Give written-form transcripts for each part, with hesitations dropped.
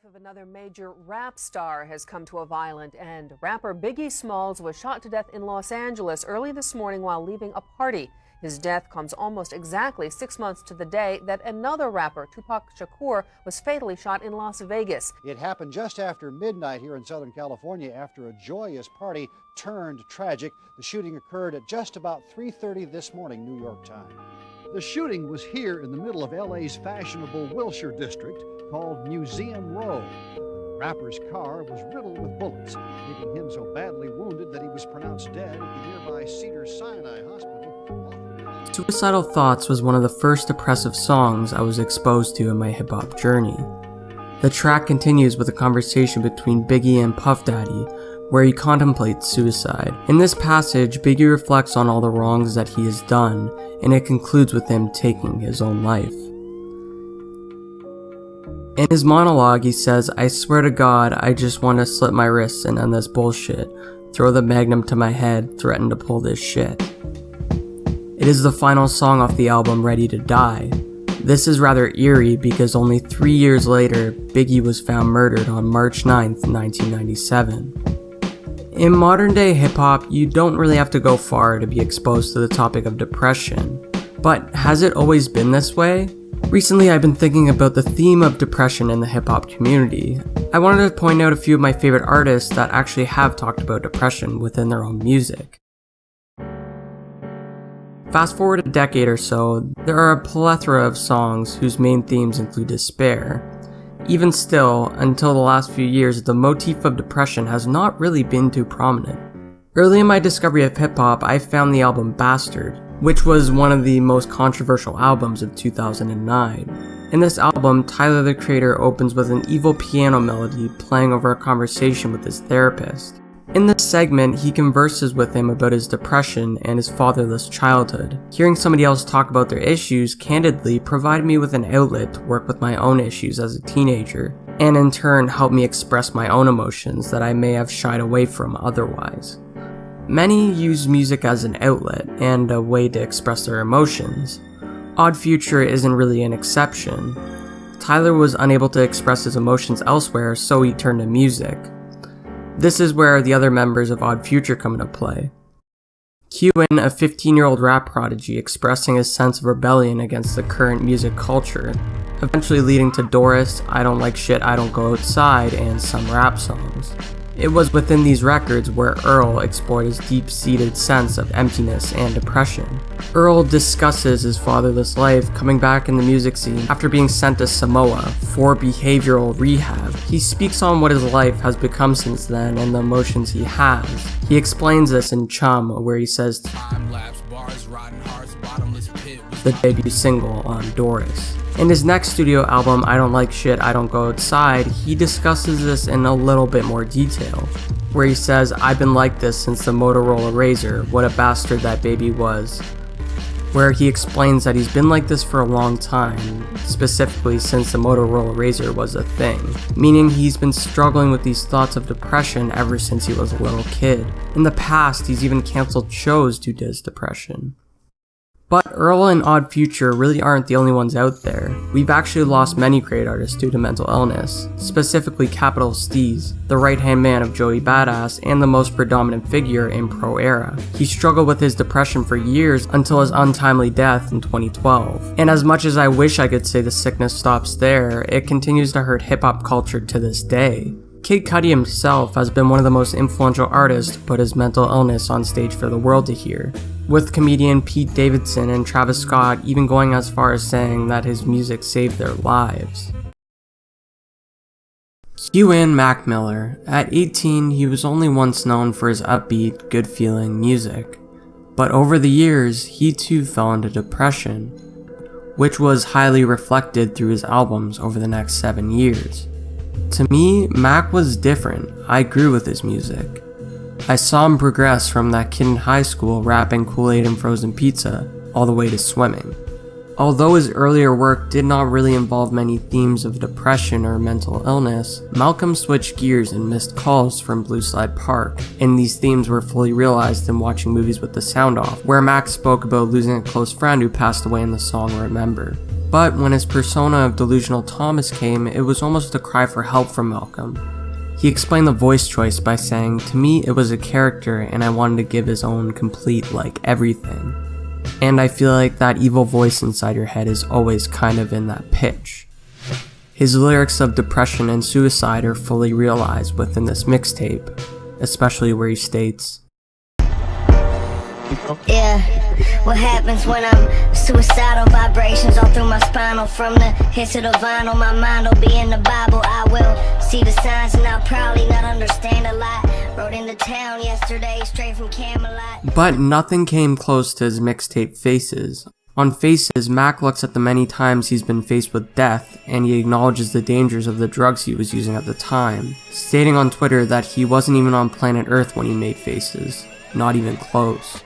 Life of another major rap star has come to a violent end. Rapper Biggie Smalls was shot to death in Los Angeles early this morning while leaving a party. His death comes almost exactly 6 months to the day that another rapper, Tupac Shakur, was fatally shot in Las Vegas. It happened just after midnight here in Southern California after a joyous party turned tragic. The shooting occurred at just about 3:30 this morning, New York time. The shooting was here in the middle of LA's fashionable Wilshire district called Museum Row. The rapper's car was riddled with bullets, leaving him so badly wounded that he was pronounced dead at the nearby Cedars-Sinai Hospital. Suicidal Thoughts was one of the first depressive songs I was exposed to in my hip-hop journey. The track continues with a conversation between Biggie and Puff Daddy, where he contemplates suicide. In this passage, Biggie reflects on all the wrongs that he has done, and it concludes with him taking his own life. In his monologue, he says, "I swear to God, I just want to slit my wrists and end this bullshit, throw the magnum to my head, threaten to pull this shit." It is the final song off the album Ready to Die. This is rather eerie because only 3 years later, Biggie was found murdered on March 9th, 1997. In modern day hip-hop, you don't really have to go far to be exposed to the topic of depression. But has it always been this way? Recently, I've been thinking about the theme of depression in the hip-hop community. I wanted to point out a few of my favorite artists that actually have talked about depression within their own music. Fast forward a decade or so, there are a plethora of songs whose main themes include despair. Even still, until the last few years, the motif of depression has not really been too prominent. Early in my discovery of hip-hop, I found the album Bastard, which was one of the most controversial albums of 2009. In this album, Tyler the Creator opens with an evil piano melody playing over a conversation with his therapist. In this segment, he converses with him about his depression and his fatherless childhood. Hearing somebody else talk about their issues candidly provided me with an outlet to work with my own issues as a teenager, and in turn helped me express my own emotions that I may have shied away from otherwise. Many use music as an outlet and a way to express their emotions. Odd Future isn't really an exception. Tyler was unable to express his emotions elsewhere, so he turned to music. This is where the other members of Odd Future come into play. Q-In, a 15-year-old rap prodigy expressing his sense of rebellion against the current music culture, eventually leading to Doris, I Don't Like Shit, I Don't Go Outside, and some rap songs. It was within these records where Earl explored his deep-seated sense of emptiness and depression. Earl discusses his fatherless life coming back in the music scene after being sent to Samoa for behavioral rehab. He speaks on what his life has become since then and the emotions he has. He explains this in Chum, where he says, the debut single on Doris. In his next studio album, I Don't Like Shit, I Don't Go Outside, he discusses this in a little bit more detail, where he says, I've been like this since the Motorola Razr, what a bastard that baby was. Where he explains that he's been like this for a long time, specifically since the Motorola Razr was a thing, meaning he's been struggling with these thoughts of depression ever since he was a little kid. In the past, he's even cancelled shows due to his depression. But Earl and Odd Future really aren't the only ones out there. We've actually lost many great artists due to mental illness, specifically Capital Steez, the right-hand man of Joey Badass and the most predominant figure in Pro Era. He struggled with his depression for years until his untimely death in 2012. And as much as I wish I could say the sickness stops there, it continues to hurt hip-hop culture to this day. Kid Cudi himself has been one of the most influential artists to put his mental illness on stage for the world to hear, with comedian Pete Davidson and Travis Scott even going as far as saying that his music saved their lives. Q-In Mac Miller. At 18, he was only once known for his upbeat, good-feeling music, but over the years, he too fell into depression, which was highly reflected through his albums over the next 7 years. To me, Mac was different. I grew with his music. I saw him progress from that kid in high school rapping Kool-Aid and frozen pizza, all the way to swimming. Although his earlier work did not really involve many themes of depression or mental illness, Malcolm switched gears and missed calls from Blue Slide Park, and these themes were fully realized in watching movies with the sound off, where Mac spoke about losing a close friend who passed away in the song Remember. But when his persona of Delusional Thomas came, it was almost a cry for help from Malcolm. He explained the voice choice by saying, "To me it was a character and I wanted to give his own complete, everything." And I feel like that evil voice inside your head is always kind of in that pitch. His lyrics of depression and suicide are fully realized within this mixtape, especially where he states, "Yeah, what happens when I'm suicidal, vibrations all through my spinal, from the hits of the vinyl, my mind will be in the Bible, I will see the signs and I'll probably not understand a lot, rode into town yesterday straight from Camelot." But nothing came close to his mixtape Faces. On Faces, Mac looks at the many times he's been faced with death, and he acknowledges the dangers of the drugs he was using at the time, stating on Twitter that he wasn't even on planet Earth when he made Faces, not even close.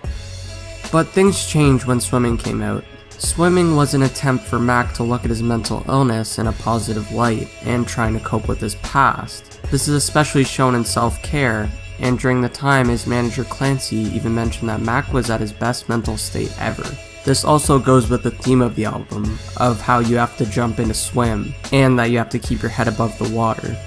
But things changed when Swimming came out. Swimming was an attempt for Mac to look at his mental illness in a positive light and trying to cope with his past. This is especially shown in Self-Care, and during the time his manager Clancy even mentioned that Mac was at his best mental state ever. This also goes with the theme of the album, of how you have to jump in to swim, and that you have to keep your head above the water.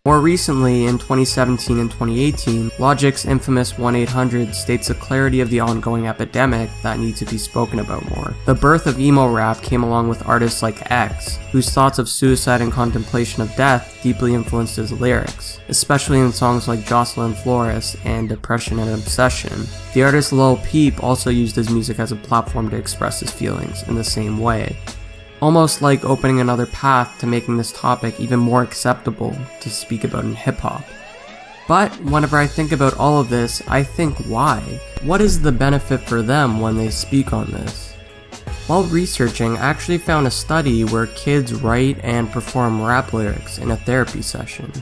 More recently, in 2017 and 2018, Logic's infamous 1-800 states the clarity of the ongoing epidemic that needs to be spoken about more. The birth of emo rap came along with artists like X, whose thoughts of suicide and contemplation of death deeply influenced his lyrics, especially in songs like Jocelyn Flores and Depression and Obsession. The artist Lil Peep also used his music as a platform to express his feelings in the same way, almost like opening another path to making this topic even more acceptable to speak about in hip-hop. But whenever I think about all of this, I think, why? What is the benefit for them when they speak on this? While researching, I actually found a study where kids write and perform rap lyrics in a therapy session,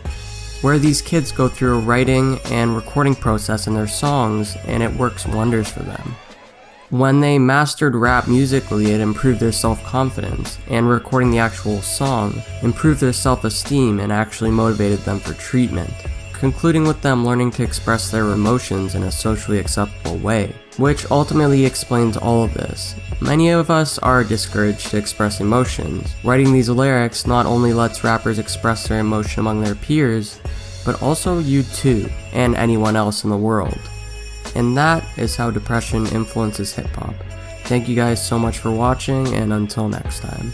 where these kids go through a writing and recording process in their songs, and it works wonders for them. When they mastered rap musically, it improved their self-confidence, and recording the actual song improved their self-esteem and actually motivated them for treatment, concluding with them learning to express their emotions in a socially acceptable way, which ultimately explains all of this. Many of us are discouraged to express emotions. Writing these lyrics not only lets rappers express their emotion among their peers, but also you too, and anyone else in the world. And that is how depression influences hip-hop. Thank you guys so much for watching, and until next time.